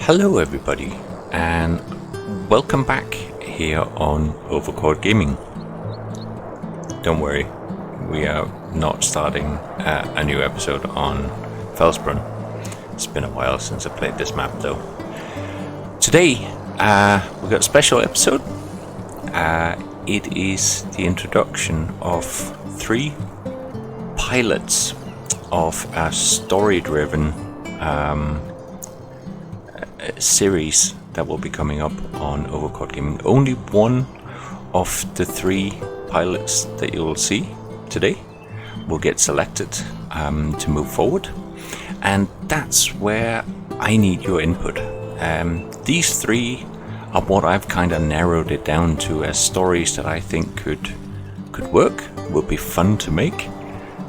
Hello everybody, and welcome back here on OverChordGaming. Don't worry, we are not starting a new episode on Felsbrunn. It's been a while since I played this map though. Today we've got a special episode. It is the introduction of 3 pilots of a story-driven series that will be coming up on OverChordGaming. Only one of the 3 pilots that you will see today will get selected to move forward, and that's where I need your input. These 3 are what I've kind of narrowed it down to as stories that I think could work, would be fun to make,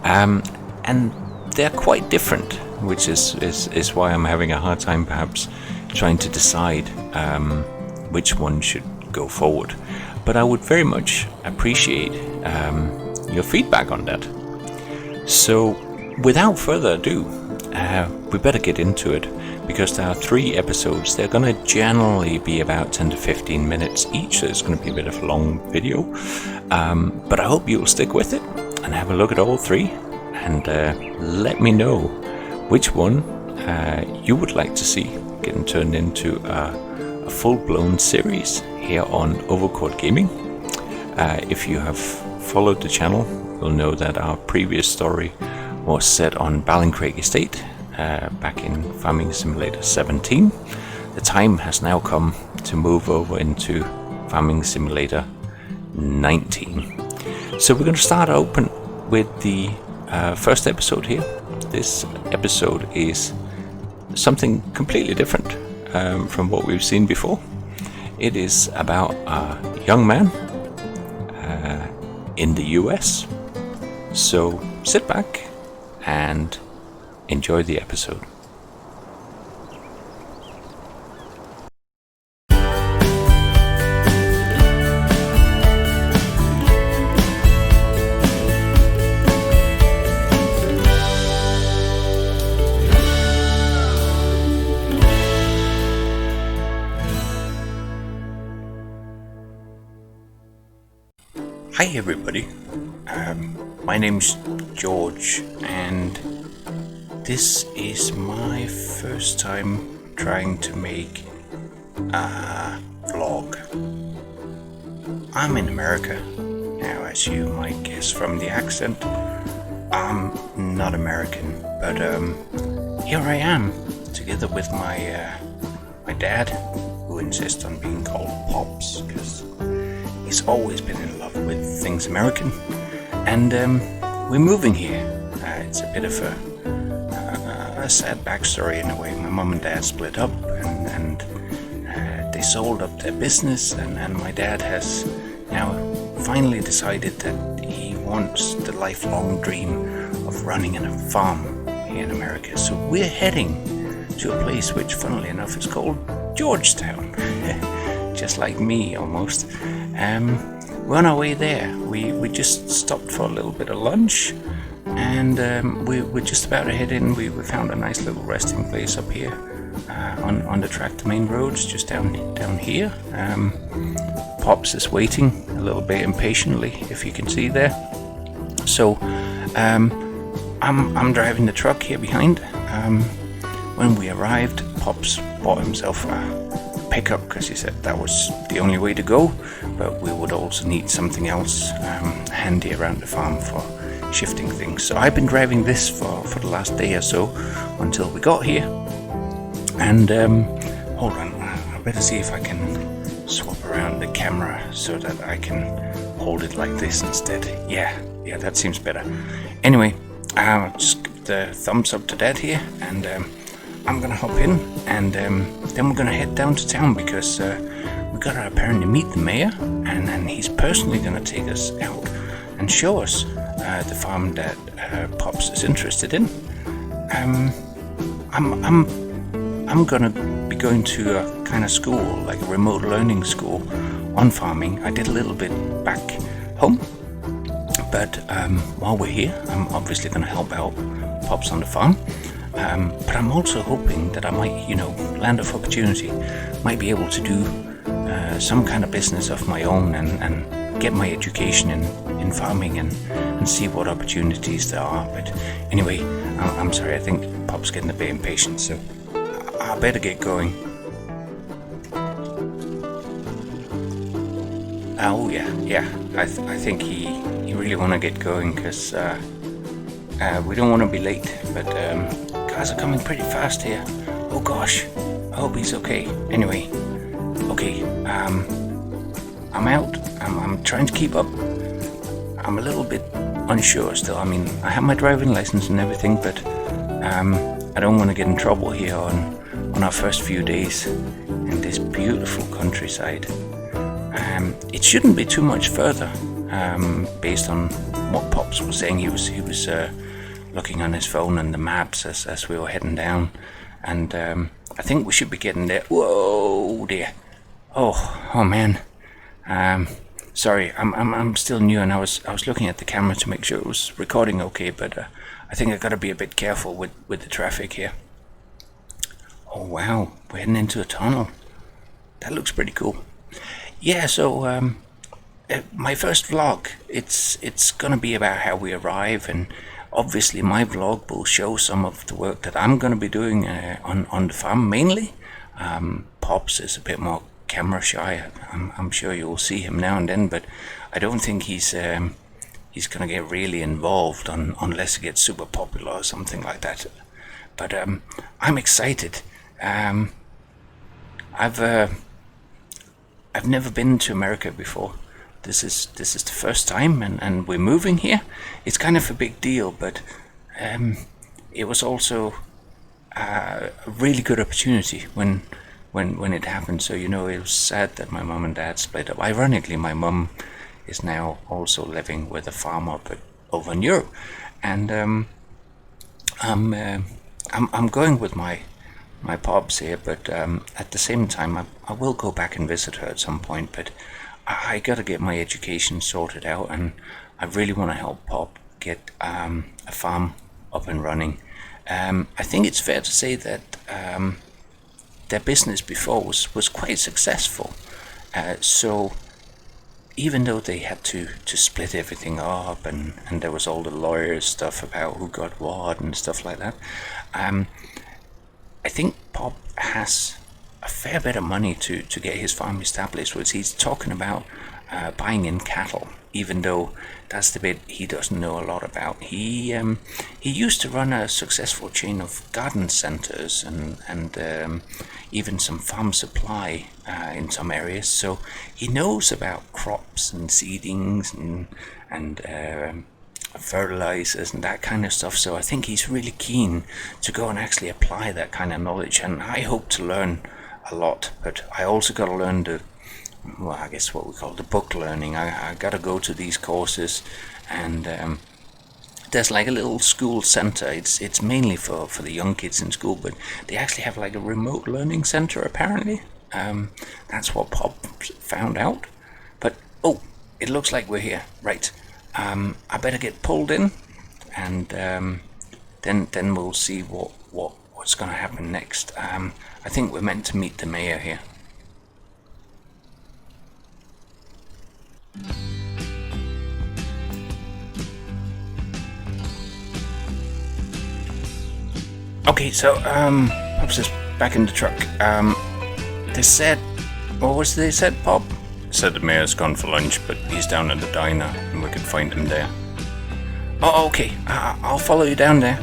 and they're quite different, which is why I'm having a hard time perhaps trying to decide which one should go forward. But I would very much appreciate your feedback on that. So without further ado, we better get into it, because there are 3 episodes. They're going to generally be about 10 to 15 minutes each, so it's going to be a bit of a long video. But I hope you'll stick with it and have a look at all 3 and let me know which one you would like to see getting turned into a full-blown series here on OverChordGaming. If you have followed the channel, you'll know that our previous story was set on BallinCraig Estate back in Farming Simulator 17. The time has now come to move over into Farming Simulator 19. So we're going to start open with the first episode here. This episode is something completely different from what we've seen before. It is about a young man in the US. So sit back and enjoy the episode. Hi everybody, my name's George, and this is my first time trying to make a vlog. I'm in America. Now, as you might guess from the accent, I'm not American, but here I am together with my dad, who insists on being called Pops because he's always been in love with things American, and we're moving here. It's a bit of a sad backstory in a way. My mom and dad split up, and they sold up their business, and my dad has now finally decided that he wants the lifelong dream of running a farm here in America. So we're heading to a place which, funnily enough, is called Georgetown. Just like me, almost. We're on our way there. We just stopped for a little bit of lunch, and we're just about to head in. We found a nice little resting place up here on the track. The main road's just down here. Pops is waiting a little bit impatiently, if you can see there. So I'm driving the truck here behind. When we arrived, Pops bought himself a pickup because he said that was the only way to go, but we would also need something else handy around the farm for shifting things. So I've been driving this for the last day or so until we got here. And hold on, I better see if I can swap around the camera so that I can hold it like this instead. Yeah, that seems better. Anyway, just give the thumbs up to Dad here, and I'm gonna hop in, and then we're gonna head down to town because we gotta apparently meet the mayor, and he's personally gonna take us out and show us the farm that Pops is interested in. I'm gonna be going to a kind of school, like a remote learning school on farming. I did a little bit back home, but while we're here, I'm obviously gonna help out Pops on the farm. But I'm also hoping that I might, land of opportunity, might be able to do some kind of business of my own and get my education in farming and see what opportunities there are. But anyway, I'm sorry, I think Pop's getting a bit impatient, so I better get going. Oh yeah, I think he really want to get going, because we don't want to be late, but cars are coming pretty fast here. Oh gosh, I hope he's okay. Anyway, okay, I'm out. I'm trying to keep up. I'm a little bit unsure still. I mean, I have my driving license and everything, but I don't want to get in trouble here on our first few days in this beautiful countryside. It shouldn't be too much further, based on what Pops was saying. He was looking on his phone and the maps as we were heading down, and I think we should be getting there. Whoa dear! Oh man! Sorry, I'm still new, and I was looking at the camera to make sure it was recording okay, but I think I gotta be a bit careful with the traffic here. Oh wow, we're heading into a tunnel. That looks pretty cool. Yeah, so my first vlog, it's gonna be about how we arrive, and obviously my vlog will show some of the work that I'm gonna be doing on the farm mainly. Pops is a bit more camera shy. I'm sure you'll see him now and then, but I don't think he's gonna get really involved unless it gets super popular or something like that. But I'm excited. I've never been to America before. This is the first time, and we're moving here. It's kind of a big deal, but it was also a really good opportunity when it happened. So it was sad that my mom and dad split up. Ironically, my mom is now also living with a farmer, but over in Europe, and I'm going with my pops here, but at the same time I will go back and visit her at some point. But I gotta get my education sorted out, and I really want to help Pop get a farm up and running. I think it's fair to say that their business before was quite successful. So even though they had to split everything up, and there was all the lawyers stuff about who got what and stuff like that, I think Pop has a fair bit of money to get his farm established, which he's talking about buying in cattle, even though that's the bit he doesn't know a lot about. He used to run a successful chain of garden centers and even some farm supply in some areas, so he knows about crops and seedings and fertilizers and that kind of stuff. So I think he's really keen to go and actually apply that kind of knowledge, and I hope to learn a lot. But I also got to learn I guess what we call the book learning. I got to go to these courses, and there's like a little school center. It's mainly for the young kids in school, but they actually have like a remote learning center apparently. That's what Pop found out. But oh, it looks like we're here, right? I better get pulled in, and then we'll see what's going to happen next. I think we're meant to meet the mayor here. Okay, so Pop's just back in the truck. They said, what was they said, Pop? Said the mayor's gone for lunch, but he's down at the diner and we can find him there. Oh, okay. I'll follow you down there.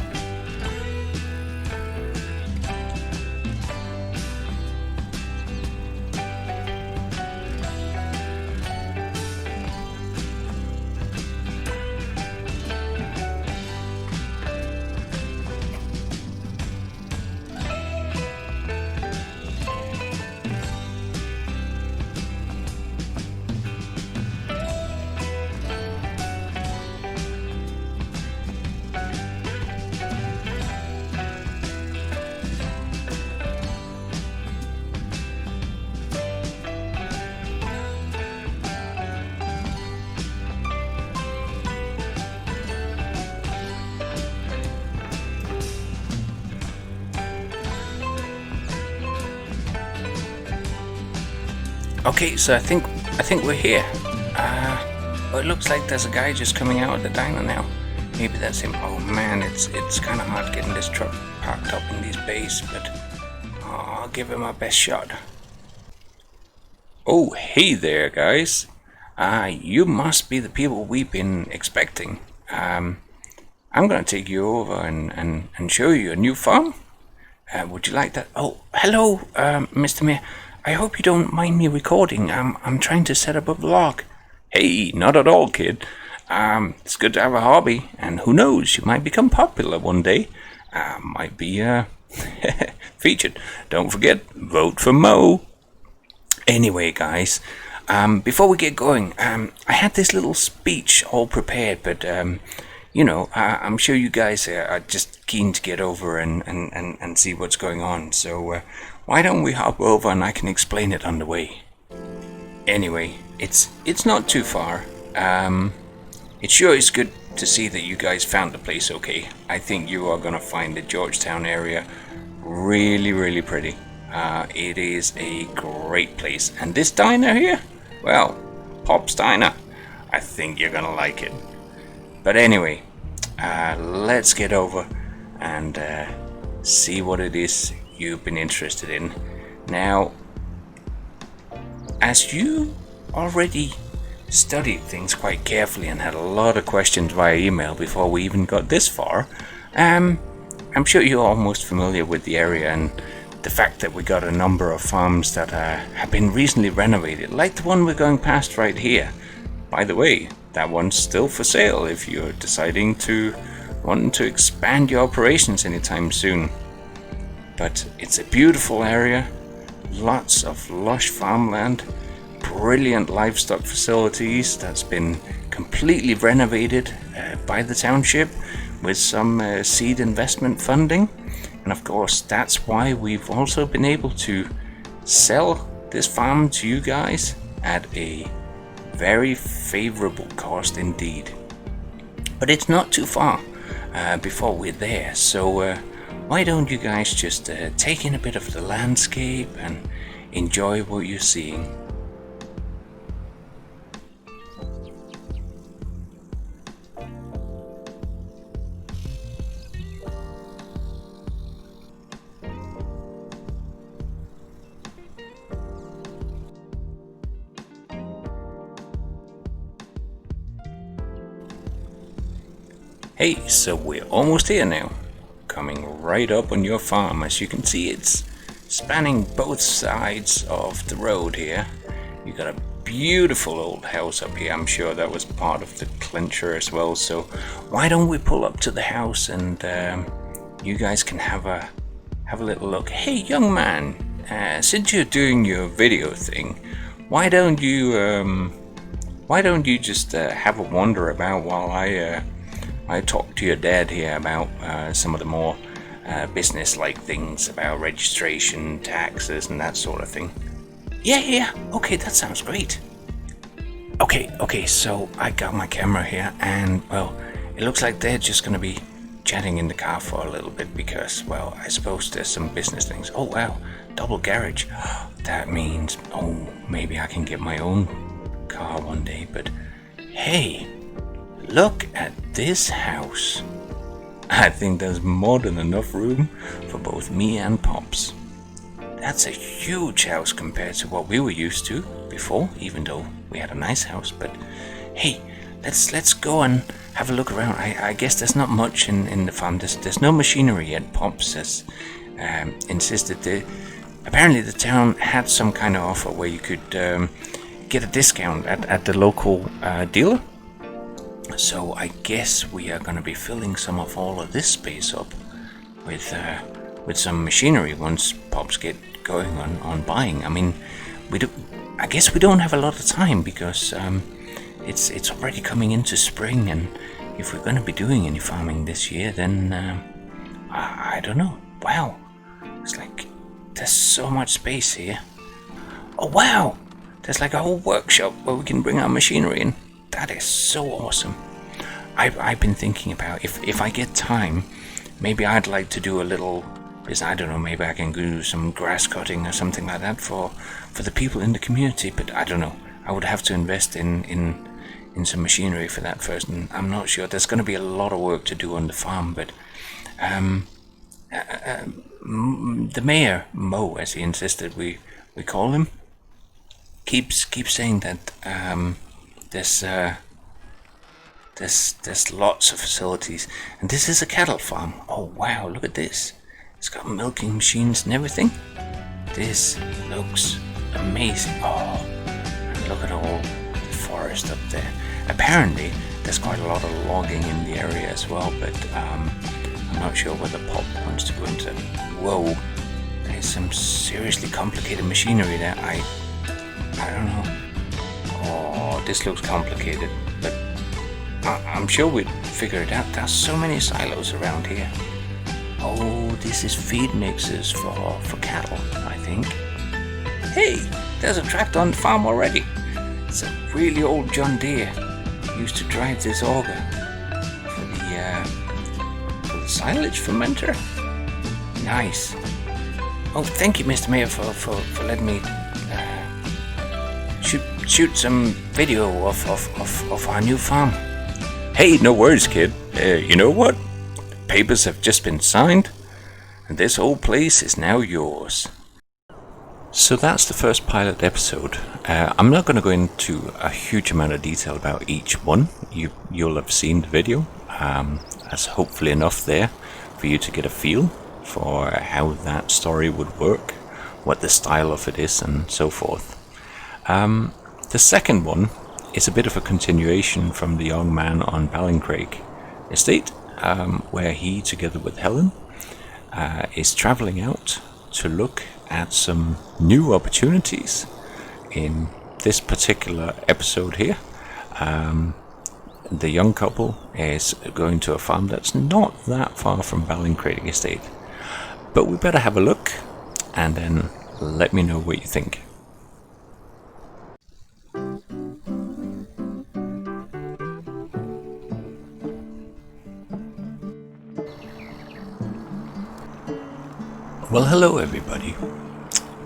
Okay, so I think we're here. Well, it looks like there's a guy just coming out of the diner now. Maybe that's him. Oh man, it's kind of hard getting this truck parked up in these bays, but I'll give him our best shot. Oh, hey there, guys. You must be the people we've been expecting. I'm gonna take you over and show you a new farm. Would you like that? Oh, hello, Mr. Mayor. I hope you don't mind me recording. I'm trying to set up a vlog. Hey, not at all, kid. It's good to have a hobby, and who knows, you might become popular one day. Might be featured. Don't forget, vote for Mo. Anyway, guys, before we get going, I had this little speech all prepared, but I'm sure you guys are just keen to get over and see what's going on. So why don't we hop over and I can explain it on the way. Anyway, it's not too far. It sure is good to see that you guys found the place okay. I think you are gonna find the Georgetown area really, really pretty. It is a great place. And this diner here, well, Pop's Diner, I think you're gonna like it. But anyway, let's get over and see what it is you've been interested in. Now, as you already studied things quite carefully and had a lot of questions via email before we even got this far, I'm sure you're almost familiar with the area and the fact that we got a number of farms that have been recently renovated, like the one we're going past right here. By the way, that one's still for sale if you're deciding to wanting to expand your operations anytime soon. But it's a beautiful area, lots of lush farmland, brilliant livestock facilities that's been completely renovated by the township with some seed investment funding. And of course, that's why we've also been able to sell this farm to you guys at a very favorable cost indeed. But it's not too far before we're there, so why don't you guys just take in a bit of the landscape and enjoy what you're seeing. Hey, so we're almost here now. Coming right up on your farm. As you can see, it's spanning both sides of the road here. You got a beautiful old house up here. I'm sure that was part of the clincher as well. So why don't we pull up to the house and you guys can have a little look. Hey, young man, since you're doing your video thing, why don't you just have a wander about while I talked to your dad here about some of the more business-like things about registration, taxes, and that sort of thing. Yeah. Okay, that sounds great. Okay, so I got my camera here, and, well, it looks like they're just going to be chatting in the car for a little bit because, well, I suppose there's some business things. Oh, wow, double garage. That means, maybe I can get my own car one day, but hey, look at this house. I think there's more than enough room for both me and Pops. That's a huge house compared to what we were used to before, even though we had a nice house. But hey, let's go and have a look around. I guess there's not much in the farm. There's no machinery yet. Pops has insisted that apparently the town had some kind of offer where you could get a discount at the local dealer. So I guess we are going to be filling some of all of this space up with some machinery once Pops get going on buying. I mean, I guess we don't have a lot of time because it's already coming into spring, and if we're going to be doing any farming this year, then I don't know. Wow, it's like there's so much space here. Oh wow, there's like a whole workshop where we can bring our machinery in. That is so awesome. I've been thinking about if I get time, maybe I'd like to do a little because I don't know, maybe I can do some grass cutting or something like that for the people in the community. But I don't know. I would have to invest in some machinery for that first, and I'm not sure. There's going to be a lot of work to do on the farm, but the mayor, Mo, as he insisted we call him, keeps saying that there's lots of facilities, and this is a cattle farm. Oh wow, look at this. It's got milking machines and everything. This looks amazing. Oh, and look at all the forest up there. Apparently there's quite a lot of logging in the area as well, but I'm not sure whether Pop wants to go into. Whoa, there's some seriously complicated machinery there. I don't know. Oh, this looks complicated, but I'm sure we'd figure it out. There's so many silos around here. Oh, this is feed mixers for cattle, I think. Hey, there's a tractor on the farm already. It's a really old John Deere. Used to drive this auger for the silage fermenter. Nice. Oh, thank you, Mr. Mayor, for letting me shoot some video of our new farm. Hey, no worries, kid. You know what? Papers have just been signed, and this whole place is now yours. So that's the first pilot episode. I'm not going to go into a huge amount of detail about each one. You'll have seen the video. That's hopefully enough there for you to get a feel for how that story would work, what the style of it is, and so forth. The second one is a bit of a continuation from the young man on BallinCraig Estate, where he, together with Helen, is traveling out to look at some new opportunities. In this particular episode here, the young couple is going to a farm that's not that far from BallinCraig Estate. But we better have a look, and then let me know what you think. Well, hello everybody,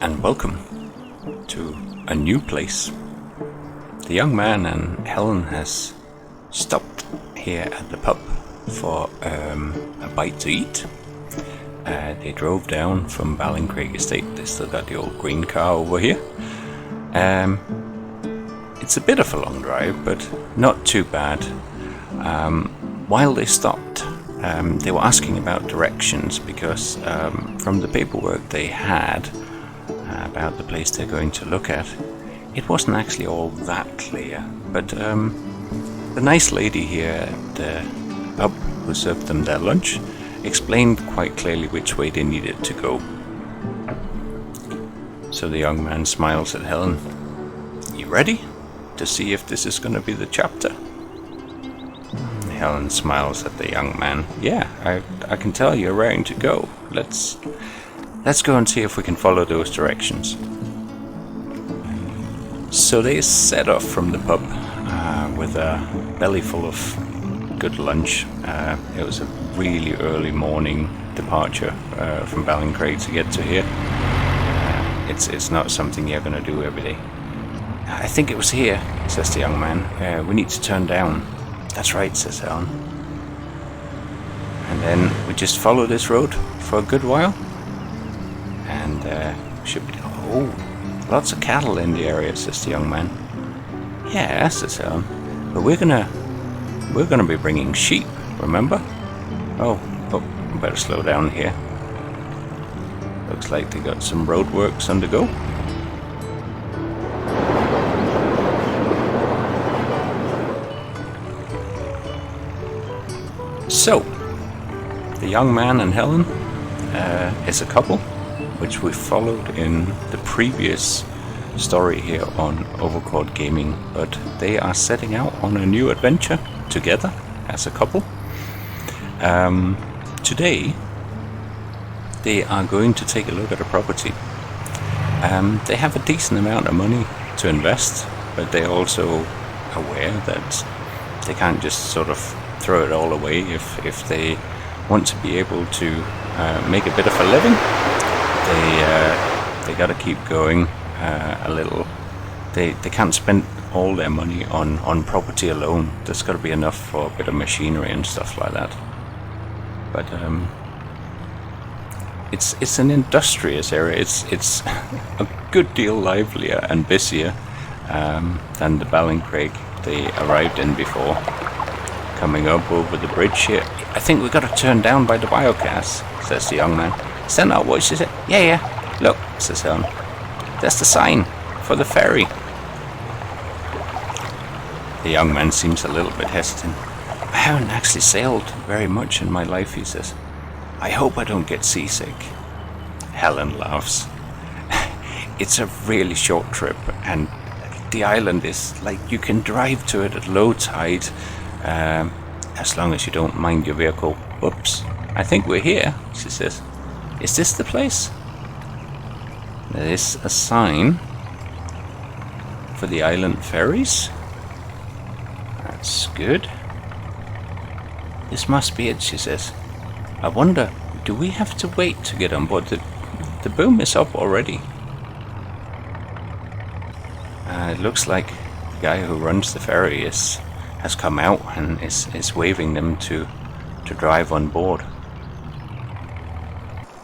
and welcome to a new place. The young man and Helen has stopped here at the pub for a bite to eat. They drove down from BallinCraig Estate. They still got the old green car over here. It's a bit of a long drive, but not too bad. While they stopped, they were asking about directions, because from the paperwork they had about the place they're going to look at, it wasn't actually all that clear. But the nice lady here at the pub who served them their lunch explained quite clearly which way they needed to go. So the young man smiles at Helen. You ready to see if this is going to be the chapter? Helen smiles at the young man. Yeah, I can tell you're raring to go. Let's go and see if we can follow those directions. So they set off from the pub with a belly full of good lunch. It was a really early morning departure from BallinCraig to get to here. It's not something you're going to do every day. I think it was here, says the young man. We need to turn down. That's right, says Helen. And then we just follow this road for a good while, and should be. Oh, lots of cattle in the area, says the young man. Yeah, says Helen. But we're gonna be bringing sheep, remember? Oh, better slow down here. Looks like they got some roadworks on the go. So, the young man and Helen is a couple, which we followed in the previous story here on OverChordGaming, but they are setting out on a new adventure together as a couple. Today, they are going to take a look at a property. They have a decent amount of money to invest, but they're also aware that they can't just sort of throw it all away if they want to be able to make a bit of a living. They got to keep going a little. They can't spend all their money on property alone. There's got to be enough for a bit of machinery and stuff like that. But it's an industrious area. It's a good deal livelier and busier than the BallinCraig they arrived in before. Coming up over the bridge here. I think we got to turn down by the biogas, says the young man. Is that not what she said? Yeah. Look, says Helen. That's the sign for the ferry. The young man seems a little bit hesitant. I haven't actually sailed very much in my life, he says. I hope I don't get seasick. Helen laughs. It's a really short trip, and the island is like you can drive to it at low tide, as long as you don't mind your vehicle. Whoops, I think we're here, she says. Is this the place? There is a sign for the island ferries. That's good. This must be it, she says. I wonder, do we have to wait to get on board? The boom is up already. It looks like the guy who runs the ferry has come out and is waving them to drive on board.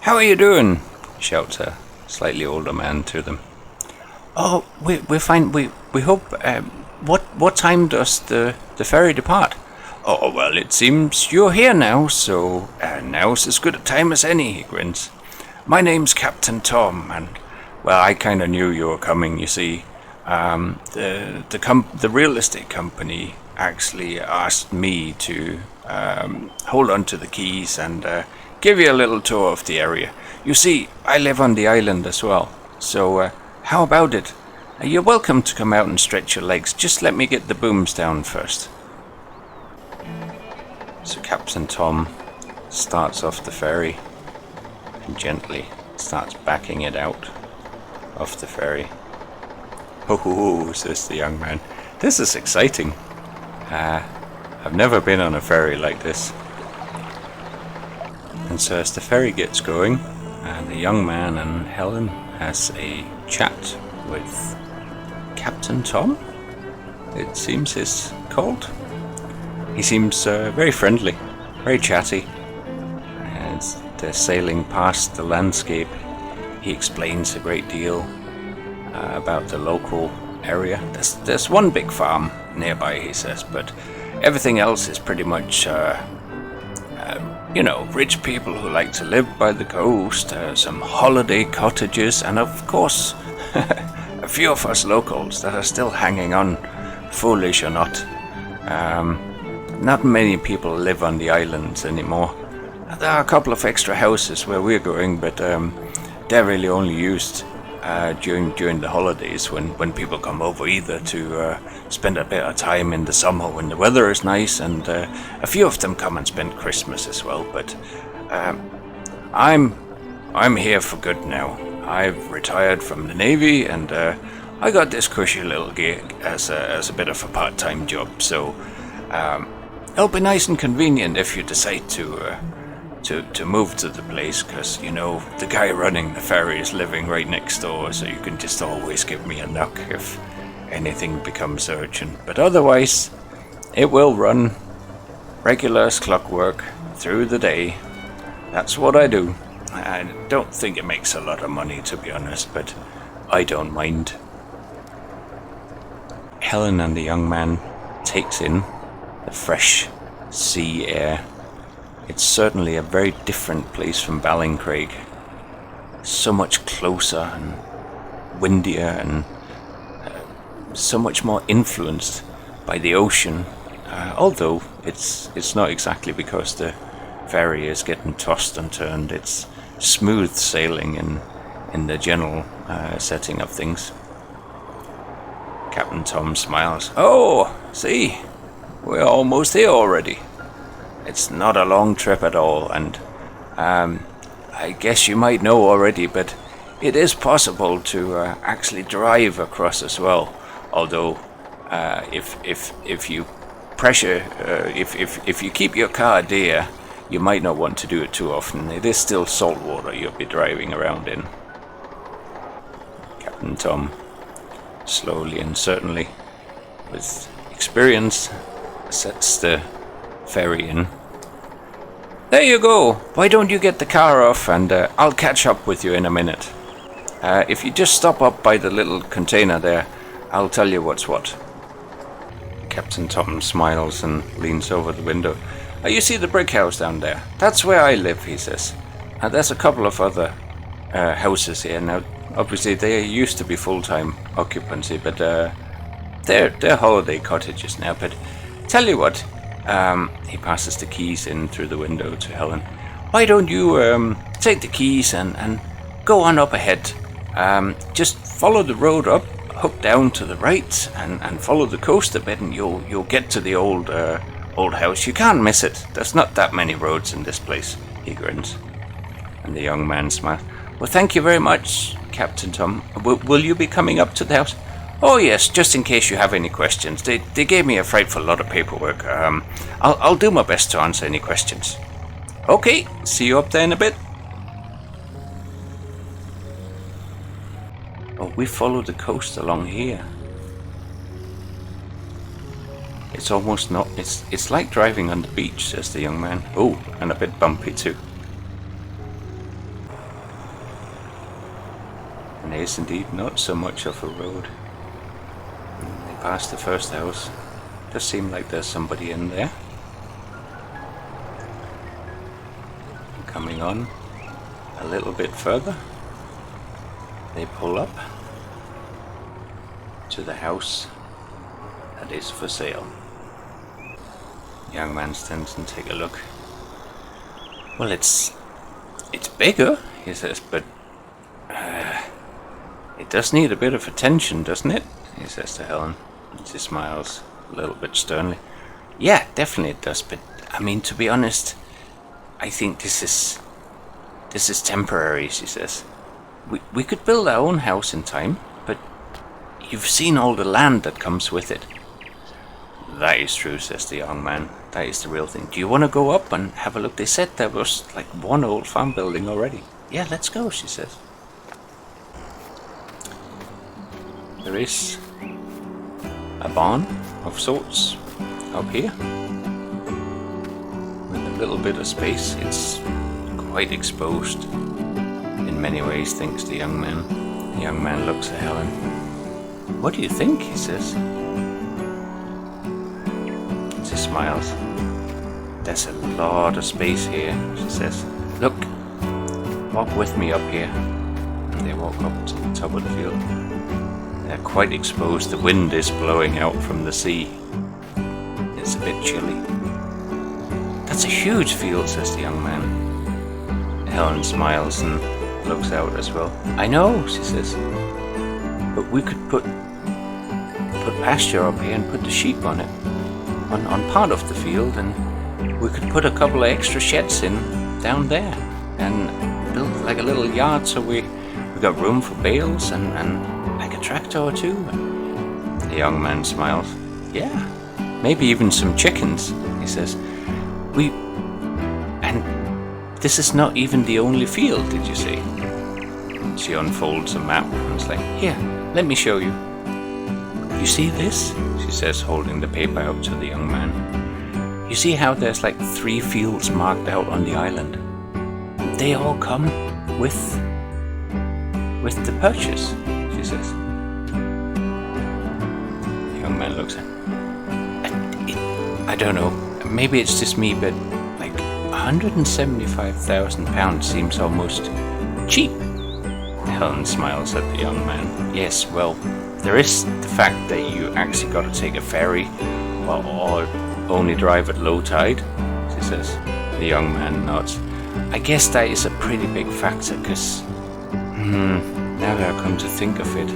How are you doing? Shouts a slightly older man to them. Oh, we're fine. We hope. What time does the ferry depart? Oh, well, it seems you're here now, so now's as good a time as any, he grins. My name's Captain Tom, and, well, I kind of knew you were coming, you see. The real estate company actually asked me to hold on to the keys and give you a little tour of the area. You see, I live on the island as well, so how about it? You're welcome to come out and stretch your legs. Just let me get the booms down first. So Captain Tom starts off the ferry and gently starts backing it out of the ferry. Oh, says the young man. This is exciting. I've never been on a ferry like this. And so as the ferry gets going, the young man and Helen has a chat with Captain Tom, it seems he's called. He seems very friendly, very chatty. As they're sailing past the landscape, he explains a great deal about the local area. There's one big farm nearby, he says, but everything else is pretty much, rich people who like to live by the coast, some holiday cottages, and of course, a few of us locals that are still hanging on, foolish or not. Not many people live on the islands anymore. There are a couple of extra houses where we're going, but they're really only used during the holidays when people come over, either to spend a bit of time in the summer when the weather is nice, and a few of them come and spend Christmas as well. But I'm here for good now. I've retired from the Navy, and I got this cushy little gig as a bit of a part-time job. So it'll be nice and convenient if you decide to move to the place, because, the guy running the ferry is living right next door, so you can just always give me a knock if anything becomes urgent. But otherwise, it will run regular as clockwork through the day. That's what I do. I don't think it makes a lot of money, to be honest, but I don't mind. Helen and the young man takes in the fresh sea air. It's certainly a very different place from BallinCraig. So much closer and windier, and so much more influenced by the ocean. Although it's not exactly because the ferry is getting tossed and turned. It's smooth sailing in the general setting of things. Captain Tom smiles. Oh, see, we're almost here already. It's not a long trip at all, and I guess you might know already, but it is possible to actually drive across as well. Although, if you pressure, if you keep your car dear, you might not want to do it too often. It is still salt water you'll be driving around in. Captain Tom, slowly and certainly, with experience, sets the ferry in. There you go. Why don't you get the car off, and I'll catch up with you in a minute. If you just stop up by the little container there, I'll tell you what's what. Captain Tom smiles and leans over the window. You see the brick house down there? That's where I live, he says. And there's a couple of other houses here. Now, obviously, they used to be full-time occupancy, but they're holiday cottages now. But tell you what, he passes the keys in through the window to Helen. Why don't you take the keys and go on up ahead? Just follow the road up, hook down to the right, and follow the coast a bit, and you'll get to the old house. You can't miss it. There's not that many roads in this place. He grins, and the young man smiles. Well, thank you very much, Captain Tom. Will you be coming up to the house? Oh yes, just in case you have any questions. They gave me a frightful lot of paperwork. I'll do my best to answer any questions. Okay, see you up there in a bit. Oh, we follow the coast along here. It's almost not. It's like driving on the beach, says the young man. Oh, and a bit bumpy too. And it is indeed not so much of a road. They pass the first house. Does seem like there's somebody in there. Coming on a little bit further, they pull up to the house that is for sale. The young man stands and take a look. Well, it's bigger, he says, but it does need a bit of attention, doesn't it? He says to Helen. And she smiles a little bit sternly. Yeah, definitely it does, but I mean, to be honest, I think this is temporary, she says. We could build our own house in time, but you've seen all the land that comes with it. That is true, says the young man. That is the real thing. Do you want to go up and have a look? They said there was like one old farm building already. Yeah, let's go, she says. There is a barn of sorts up here. With a little bit of space. It's quite exposed in many ways, thinks the young man. The young man looks at Helen. What do you think? He says. She smiles. There's a lot of space here, she says. Look, walk with me up here. And they walk up to the top of the field. They're quite exposed. The wind is blowing out from the sea. It's a bit chilly. That's a huge field, says the young man. Helen smiles and looks out as well. I know, she says. But we could put pasture up here and put the sheep on it. On part of the field, and we could put a couple of extra sheds in down there and build like a little yard so we got room for bales and like a tractor or two. The young man smiles. Yeah, maybe even some chickens, he says. And this is not even the only field, did you see? She unfolds a map and is like, here, let me show you. You see this? She says, holding the paper out to the young man. You see how there's like 3 fields marked out on the island? They all come with the purchase, she says. The young man looks at her. I don't know, maybe it's just me, but like £175,000 seems almost cheap. Helen smiles at the young man. Yes, well, there is the fact that you actually got to take a ferry or only drive at low tide, she says. The young man nods. I guess that is a pretty big factor, because now that I come to think of it,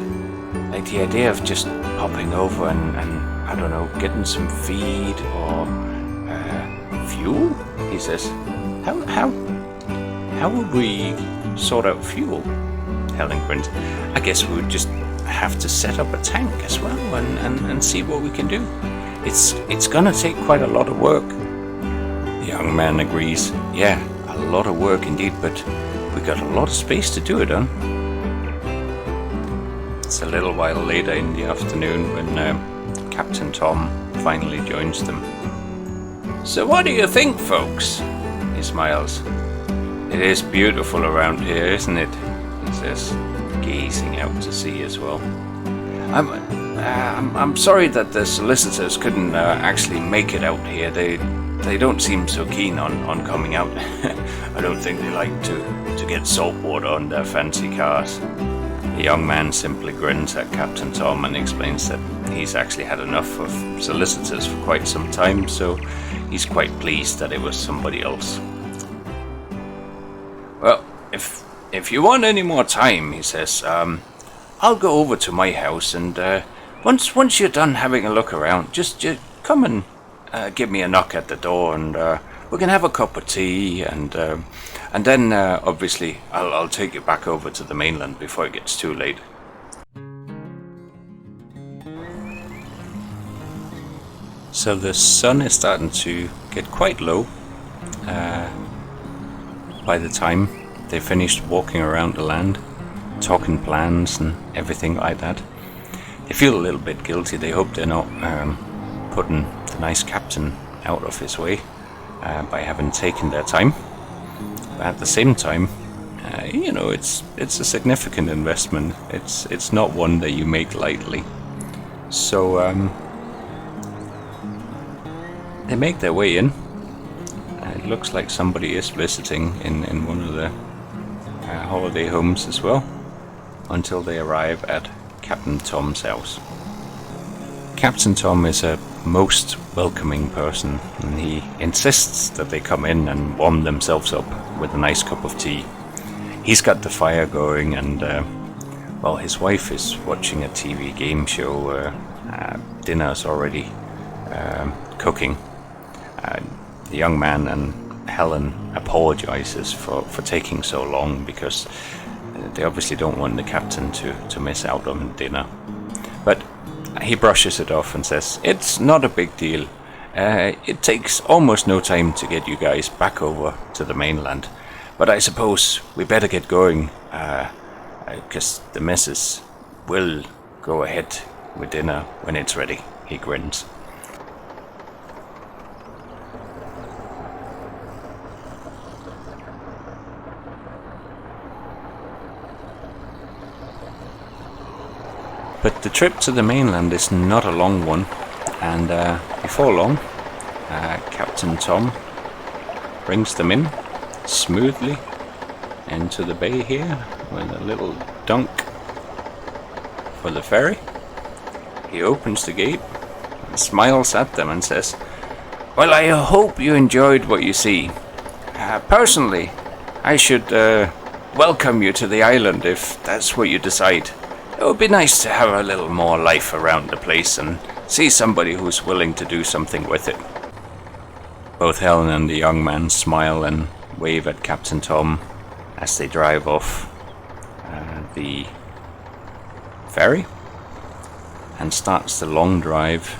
like the idea of just hopping over and I don't know, getting some feed or fuel, he says. How would we sort out fuel? Helen grins. I guess we would just have to set up a tank as well and see what we can do. It's gonna take quite a lot of work. The young man agrees. Yeah, a lot of work indeed, but we got a lot of space to do it on. It's a little while later in the afternoon when Captain Tom finally joins them. So what do you think, folks? He smiles. It is beautiful around here, isn't it? He says, gazing out to sea as well. I'm sorry that the solicitors couldn't actually make it out here. They don't seem so keen on coming out. I don't think they like to get salt water on their fancy cars. The young man simply grins at Captain Tom and explains that he's actually had enough of solicitors for quite some time, so he's quite pleased that it was somebody else. Well, if you want any more time, he says, I'll go over to my house, and once you're done having a look around, just come and give me a knock at the door, and we can have a cup of tea, and then obviously I'll take you back over to the mainland before it gets too late. So the sun is starting to get quite low by the time they finished walking around the land, talking plans and everything like that. They feel a little bit guilty. They hope they're not putting the nice captain out of his way by having taken their time. But at the same time, it's a significant investment. It's not one that you make lightly. So they make their way in. It looks like somebody is visiting in one of the holiday homes as well, until they arrive at Captain Tom's house. Captain Tom is a most welcoming person, and he insists that they come in and warm themselves up with a nice cup of tea. He's got the fire going, and his wife is watching a TV game show. Dinner's already cooking. The young man and Helen apologizes for taking so long, because they obviously don't want the captain to miss out on dinner. But he brushes it off and says, it's not a big deal. It takes almost no time to get you guys back over to the mainland. But I suppose we better get going, because the missus will go ahead with dinner when it's ready. He grins. But the trip to the mainland is not a long one, and before long, Captain Tom brings them in smoothly into the bay here with a little dunk for the ferry. He opens the gate and smiles at them and says, well, I hope you enjoyed what you see. Personally, I should welcome you to the island if that's what you decide. It would be nice to have a little more life around the place and see somebody who's willing to do something with it. Both Helen and the young man smile and wave at Captain Tom as they drive off the ferry and starts the long drive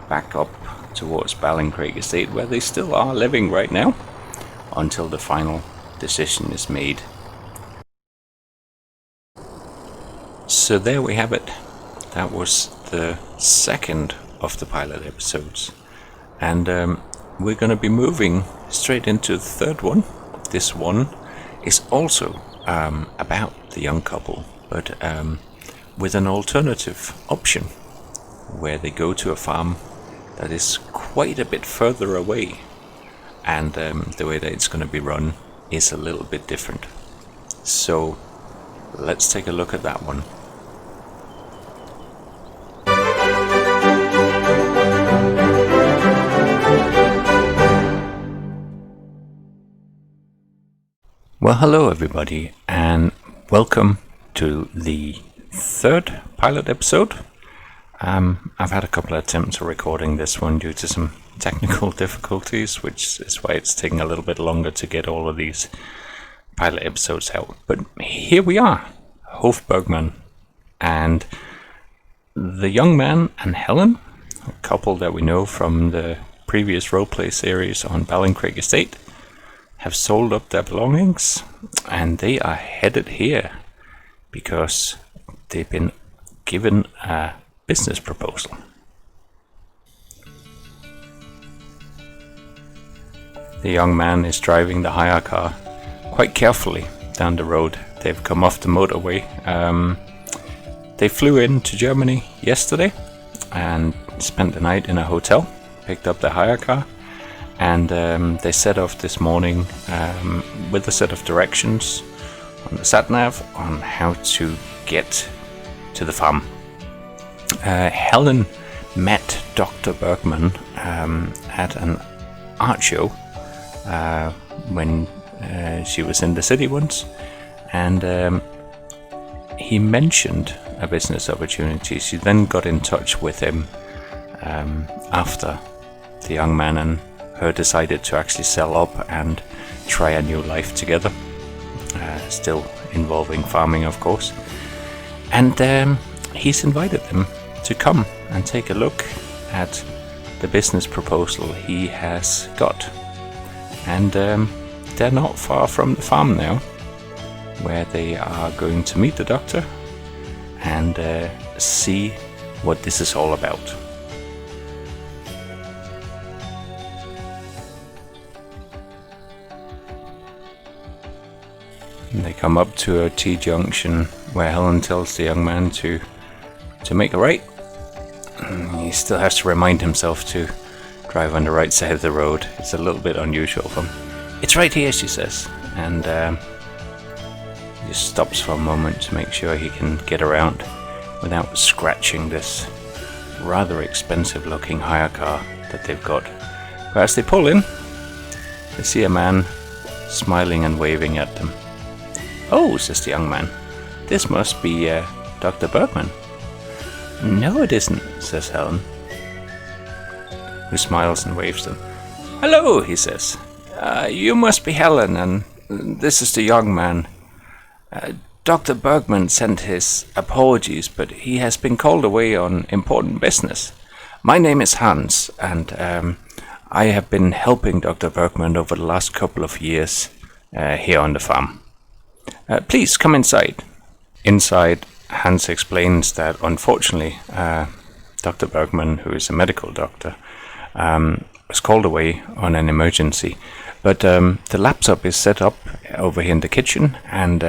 back up towards BallinCraig Estate, where they still are living right now, until the final decision is made. So there we have it. That was the second of the pilot episodes, and we're going to be moving straight into the third one. This one is also about the young couple, but with an alternative option, where they go to a farm that is quite a bit further away, and the way that it's going to be run is a little bit different. So let's take a look at that one. Well, hello everybody, and welcome to the third pilot episode. I've had a couple of attempts of recording this one due to some technical difficulties, which is why it's taking a little bit longer to get all of these pilot episodes out. But here we are, Hof Bergman and the young man and Helen, a couple that we know from the previous roleplay series on BallinCraig Estate have sold up their belongings, and they are headed here because they've been given a business proposal. The young man is driving the hire car quite carefully down the road. They've come off the motorway. They flew into Germany yesterday and spent the night in a hotel, picked up the hire car, and they set off this morning with a set of directions on the sat-nav on how to get to the farm. Helen met Dr. Bergman at an art show when she was in the city once, and he mentioned a business opportunity. She then got in touch with him after the young man and her decided to actually sell up and try a new life together, still involving farming, of course. And he's invited them to come and take a look at the business proposal he has got. And they're not far from the farm now, where they are going to meet the doctor and see what this is all about. And they come up to a T-junction where Helen tells the young man to make a right. He still has to remind himself to drive on the right side of the road. It's a little bit unusual for him. It's right here, she says, and he just stops for a moment to make sure he can get around without scratching this rather expensive looking hire car that they've got. But as they pull in, they see a man smiling and waving at them. "Oh," says the young man, "this must be Dr. Bergman." "No, it isn't," says Helen, who smiles and waves them. "Hello," he says. You must be Helen, and this is the young man. Dr. Bergman sent his apologies, but he has been called away on important business. My name is Hans, and I have been helping Dr. Bergman over the last couple of years here on the farm. Please come inside." Inside, Hans explains that unfortunately Dr. Bergman, who is a medical doctor, was called away on an emergency. But the laptop is set up over here in the kitchen, and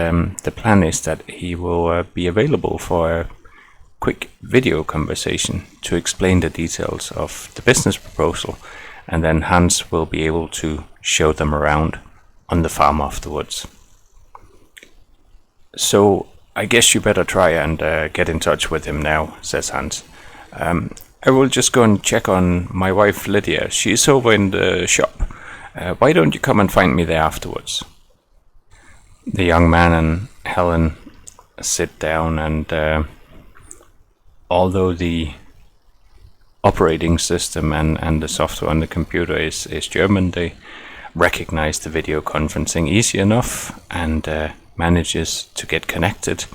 the plan is that he will be available for a quick video conversation to explain the details of the business proposal, and then Hans will be able to show them around on the farm afterwards. "So I guess you better try and get in touch with him now," says Hans. "I will just go and check on my wife Lydia. She's over in the shop. Why don't you come and find me there afterwards?" The young man and Helen sit down, and although the operating system and the software on the computer is German, they recognize the video conferencing easy enough and manages to get connected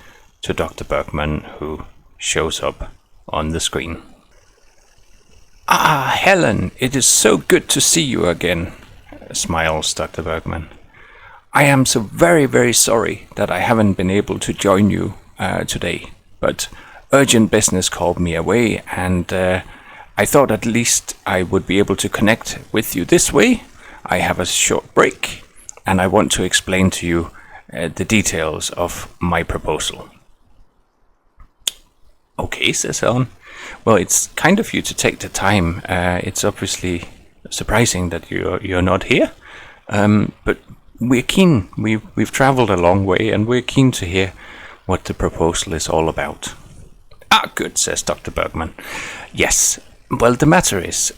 to Dr. Bergman, who shows up on the screen. "Ah, Helen, it is so good to see you again," smiles Dr. Bergman. "I am so very, very sorry that I haven't been able to join you today, but urgent business called me away, and I thought at least I would be able to connect with you this way. I have a short break, and I want to explain to you the details of my proposal." "Okay," says Helen. "Well, it's kind of you to take the time. It's obviously surprising that you're not here, but we're keen. We've traveled a long way, and we're keen to hear what the proposal is all about." "Ah, good," says Dr. Bergman. "Yes. Well, the matter is,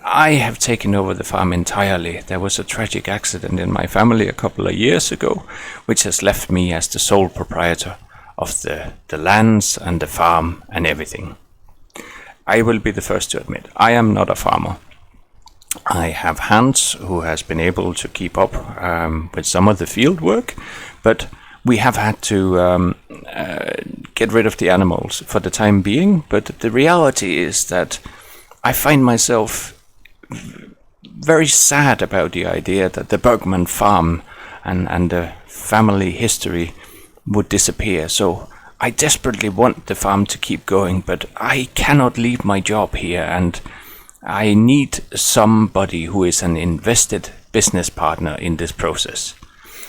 I have taken over the farm entirely. There was a tragic accident in my family a couple of years ago, which has left me as the sole proprietor of the lands and the farm and everything. I will be the first to admit, I am not a farmer. I have Hans, who has been able to keep up with some of the field work, but we have had to get rid of the animals for the time being. But the reality is that I find myself very sad about the idea that the Bergman farm and the family history would disappear. So I desperately want the farm to keep going, but I cannot leave my job here, and I need somebody who is an invested business partner in this process.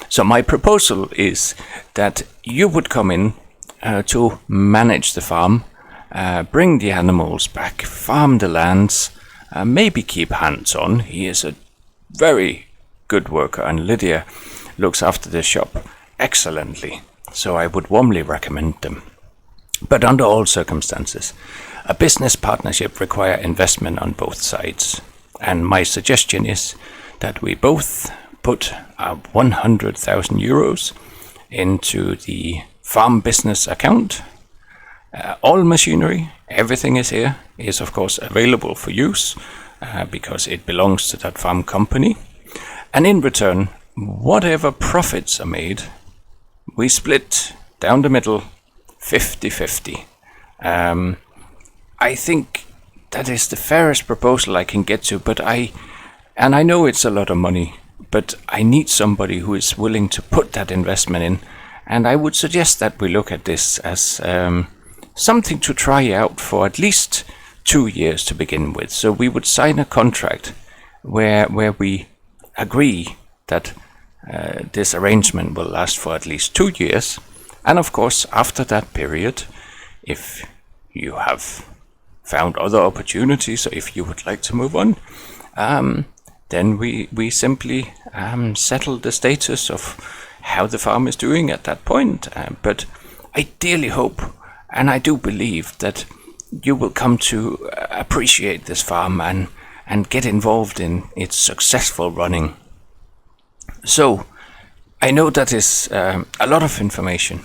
So my proposal is that you would come in to manage the farm, bring the animals back, farm the lands, maybe keep Hans on. He is a very good worker, and Lydia looks after the shop excellently, so I would warmly recommend them. But under all circumstances, a business partnership requires investment on both sides, and my suggestion is that we both put 100,000 euros into the farm business account. All machinery, everything is here, is of course available for use because it belongs to that farm company. And in return, whatever profits are made, we split down the middle 50-50. I think that is the fairest proposal I can get to, but I know it's a lot of money, but I need somebody who is willing to put that investment in, and I would suggest that we look at this as something to try out for at least 2 years to begin with. So we would sign a contract where we agree that this arrangement will last for at least 2 years, and of course after that period, if you have found other opportunities or if you would like to move on, then we simply settle the status of how the farm is doing at that point. But I dearly hope, and I do believe, that you will come to appreciate this farm and get involved in its successful running. So I know that is a lot of information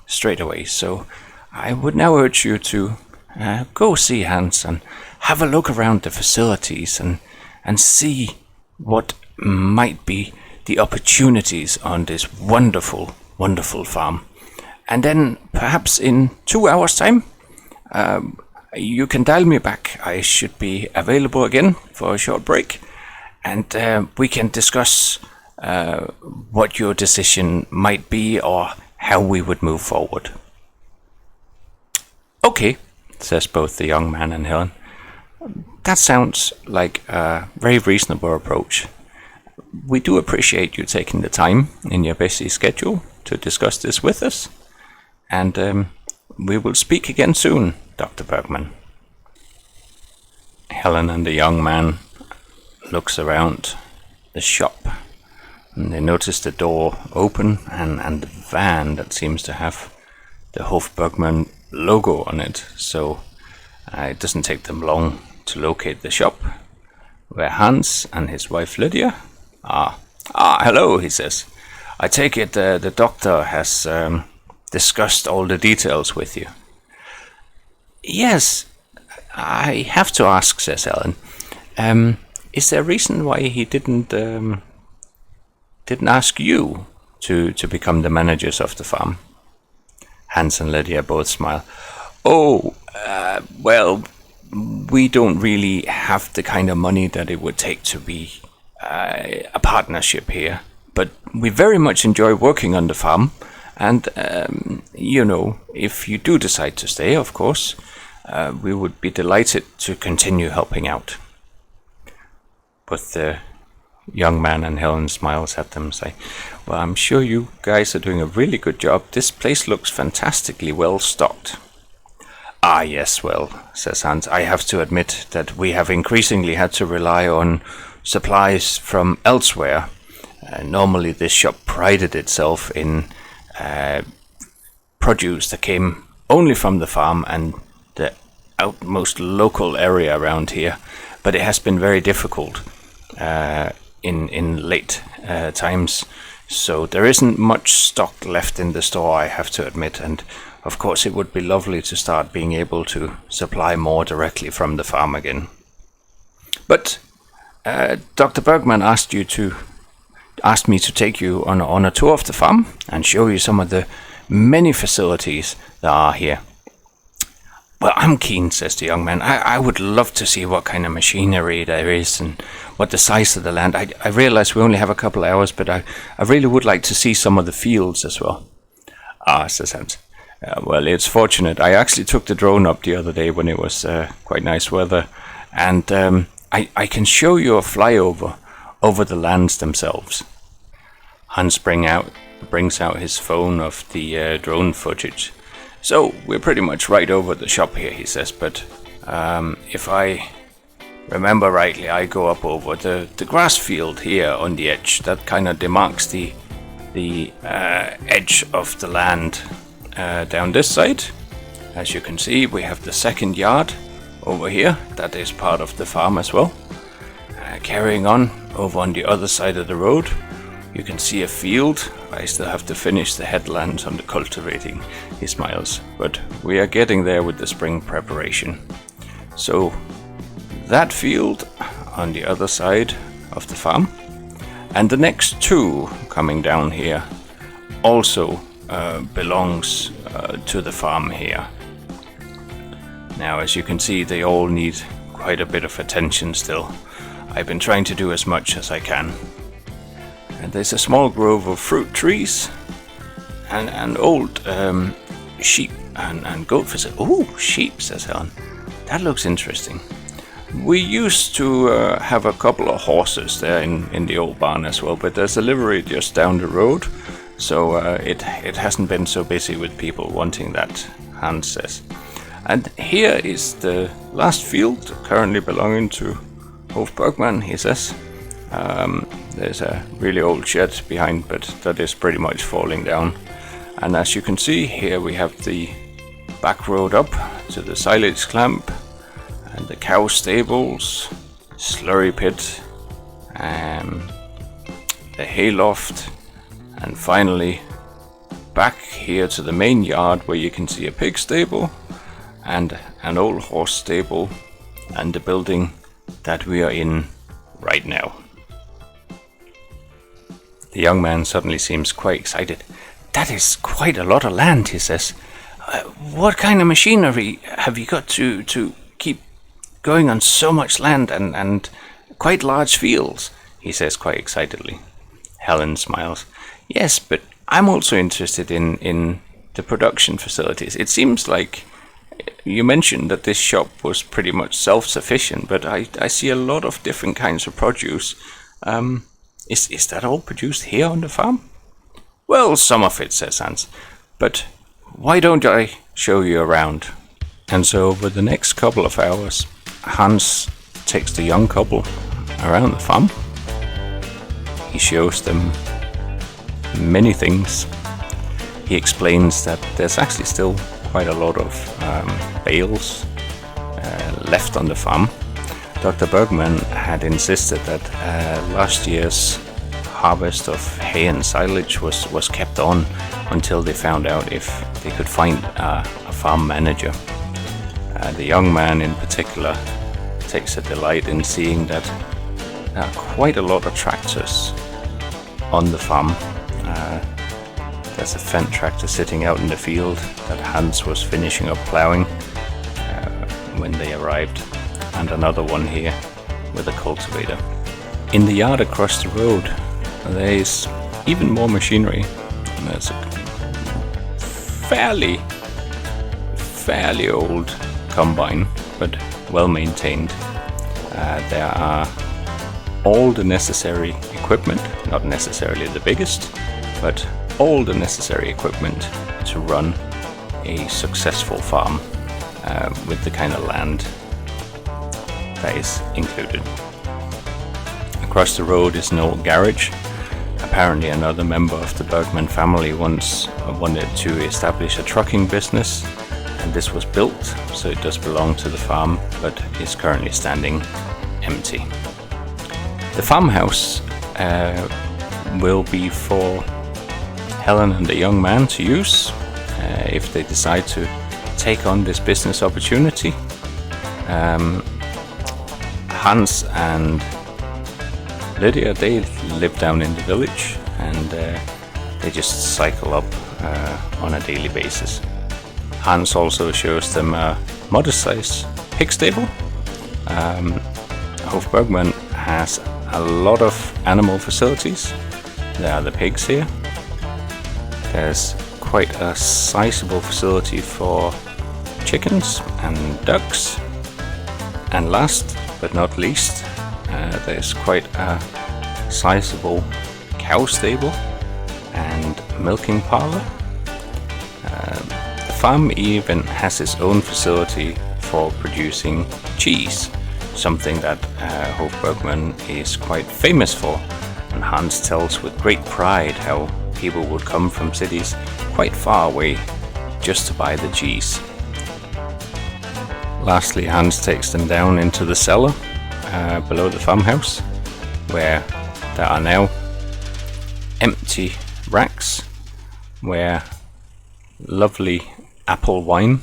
straight away, so I would now urge you to go see Hans and have a look around the facilities and see what might be the opportunities on this wonderful, wonderful farm. And then perhaps in 2 hours' time, you can dial me back. I should be available again for a short break, and we can discuss what your decision might be or how we would move forward. Okay, says both the young man and Helen. That sounds like a very reasonable approach. We do appreciate you taking the time in your busy schedule to discuss this with us, and we will speak again soon, Dr. Bergman. Helen and the young man looks around the shop, and they notice the door open and the van that seems to have the Hof Bergman logo on it, so it doesn't take them long to locate the shop, where Hans and his wife Lydia are. Hello, he says. I take it the doctor has discussed all the details with you. Yes, I have to ask, says Helen. Is there a reason why he didn't ask you to become the managers of the farm? Hans and Lydia both smile. Well, we don't really have the kind of money that it would take to be a partnership here, but we very much enjoy working on the farm, and if you do decide to stay, of course, we would be delighted to continue helping out. But the young man and Helen smiles at them and say, well, I'm sure you guys are doing a really good job. This place looks fantastically well stocked. Yes, well, says Hans, I have to admit that we have increasingly had to rely on supplies from elsewhere. Normally this shop prided itself in produce that came only from the farm and the outmost local area around here, but it has been very difficult in late times, so there isn't much stock left in the store, I have to admit, and of course it would be lovely to start being able to supply more directly from the farm again. But Dr. Bergman asked me to take you on a tour of the farm and show you some of the many facilities that are here. Well, I'm keen, says the young man. I would love to see what kind of machinery there is and what the size of the land. I realize we only have a couple of hours, but I really would like to see some of the fields as well. Ah, says Hans. Well, it's fortunate. I actually took the drone up the other day when it was quite nice weather, and I can show you a flyover over the lands themselves. Hans brings out his phone of the drone footage. So we're pretty much right over the shop here, he says, but if I remember rightly, I go up over the grass field here on the edge. That kind of demarks the edge of the land down this side. As you can see, we have the second yard over here. That is part of the farm as well. Carrying on over on the other side of the road, you can see a field. I still have to finish the headlands on the cultivating, he smiles, but we are getting there with the spring preparation. So that field on the other side of the farm, and the next two coming down here also belongs to the farm here. Now, as you can see, they all need quite a bit of attention still. I've been trying to do as much as I can. And there's a small grove of fruit trees and old sheep and goat for sale. Oh, sheep, says Helen. That looks interesting. We used to have a couple of horses there in the old barn as well, but there's a livery just down the road, so it hasn't been so busy with people wanting that, Hans says. And here is the last field currently belonging to Hof Bergman, he says. There's a really old shed behind, but that is pretty much falling down. And as you can see, here we have the back road up to the silage clamp and the cow stables, slurry pit, the hayloft, and finally back here to the main yard where you can see a pig stable and an old horse stable and the building that we are in right now. The young man suddenly seems quite excited. That is quite a lot of land, he says. What kind of machinery have you got to keep going on so much land and quite large fields? He says quite excitedly. Helen smiles. Yes, but I'm also interested in the production facilities. It seems like you mentioned that this shop was pretty much self-sufficient, but I see a lot of different kinds of produce. Is that all produced here on the farm? Well, some of it, says Hans, but why don't I show you around? And so over the next couple of hours, Hans takes the young couple around the farm. He shows them many things. He explains that there's actually still quite a lot of bales left on the farm. Dr. Bergman had insisted that last year's harvest of hay and silage was kept on until they found out if they could find a farm manager. The young man in particular takes a delight in seeing that there are quite a lot of tractors on the farm. There's a Fendt tractor sitting out in the field that Hans was finishing up plowing when they arrived, and another one here with a cultivator. In the yard across the road, there is even more machinery. There's a fairly old combine, but well maintained. There are all the necessary equipment, not necessarily the biggest, but all the necessary equipment to run a successful farm with the kind of land that is included. Across the road is an old garage. Apparently another member of the Bergman family once wanted to establish a trucking business, and this was built, so it does belong to the farm, but is currently standing empty. The farmhouse will be for Helen and the young man to use if they decide to take on this business opportunity. Hans and Lydia, they live down in the village, and they just cycle up on a daily basis. Hans also shows them a modest size pig stable. Bergman has a lot of animal facilities. There are the pigs here. There's quite a sizable facility for chickens and ducks. And last but not least, there's quite a sizable cow stable and milking parlor. The farm even has its own facility for producing cheese, something that Bergman is quite famous for, and Hans tells with great pride how people would come from cities quite far away just to buy the cheese. Lastly, Hans takes them down into the cellar below the farmhouse, where there are now empty racks where lovely apple wine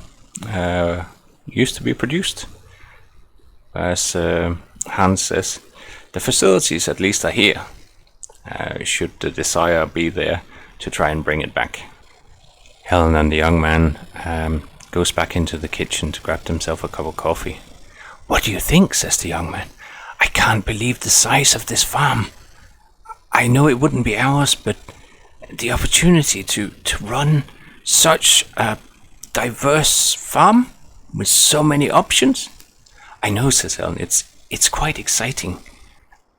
used to be produced. As Hans says, the facilities at least are here, should the desire be there to try and bring it back. Helen and the young man goes back into the kitchen to grab himself a cup of coffee. "What do you think?" says the young man. "I can't believe the size of this farm. I know it wouldn't be ours, but the opportunity to run such a diverse farm with so many options." "I know," says Helen, it's quite exciting.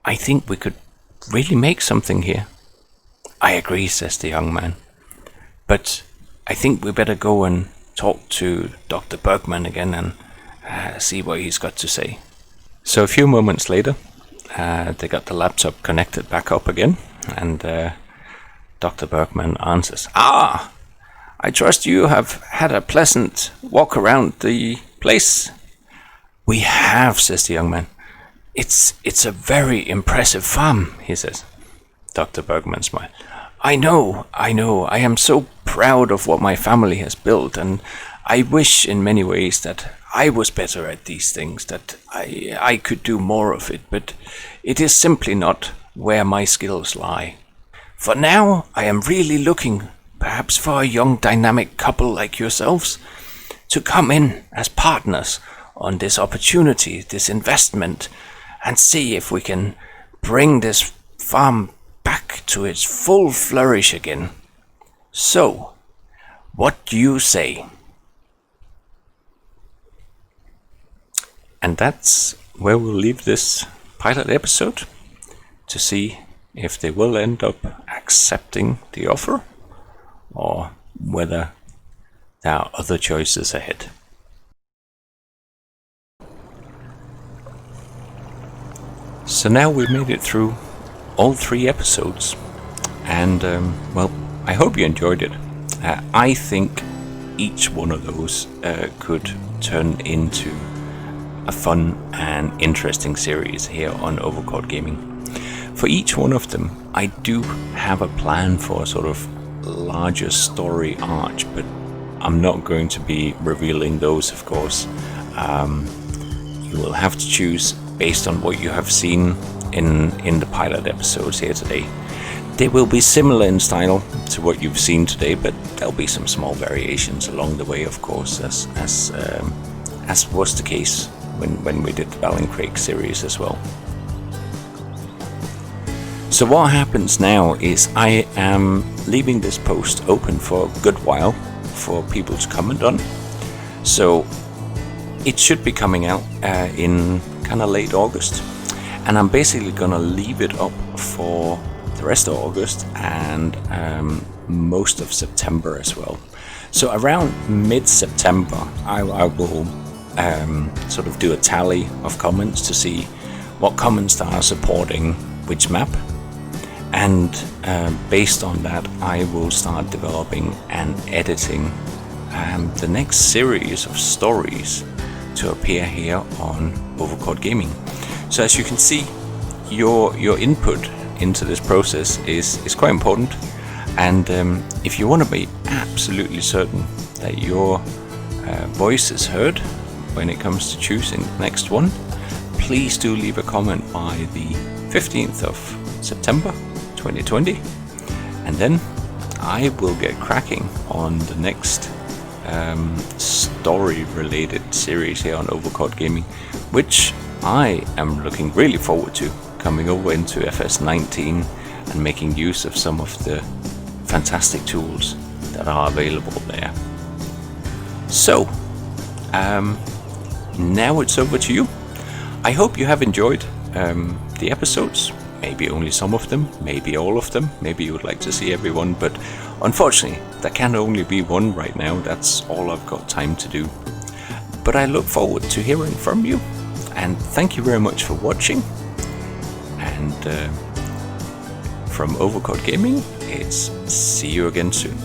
I think we could really make something here." "I agree," says the young man. "But I think we better go and talk to Dr. Bergman again and see what he's got to say." So a few moments later, they got the laptop connected back up again, and Dr. Bergman answers. I trust you have had a pleasant walk around the place." "We have," says the young man. It's a very impressive farm," he says. Dr. Bergman smiled. I know. I am so proud of what my family has built, and I wish in many ways that I was better at these things, that I could do more of it, but it is simply not where my skills lie. For now, I am really looking, perhaps for a young dynamic couple like yourselves, to come in as partners on this opportunity, this investment, and see if we can bring this farm back to its full flourish again. So, what do you say? And that's where we'll leave this pilot episode, to see if they will end up accepting the offer, or whether there are other choices ahead. So now we've made it through all 3 episodes, and I hope you enjoyed it. I think each one of those could turn into a fun and interesting series here on OverChordGaming. For each one of them, I do have a plan for a sort of larger story arch, but I'm not going to be revealing those, of course. You will have to choose based on what you have seen in the pilot episodes here today. They will be similar in style to what you've seen today, but there'll be some small variations along the way, of course, as was the case when we did the BallinCraig series as well. So what happens now is I am leaving this post open for a good while for people to comment on. So it should be coming out in kind of late August, and I'm basically gonna leave it up for the rest of August and most of September as well. So around mid-September I will sort of do a tally of comments to see what comments are supporting which map, and based on that I will start developing and editing the next series of stories to appear here on OverChordGaming. So as you can see, your input into this process is quite important, and if you want to be absolutely certain that your voice is heard when it comes to choosing the next one, please do leave a comment by the 15th of September 2020, and then I will get cracking on the next story related series here on OverChordGaming, which I am looking really forward to, coming over into FS19 and making use of some of the fantastic tools that are available there. So now it's over to you. I hope you have enjoyed the episodes. Maybe only some of them, maybe all of them, maybe you would like to see everyone, but unfortunately there can only be one right now. That's all I've got time to do. But I look forward to hearing from you, and thank you very much for watching. And from OverChordGaming, it's see you again soon.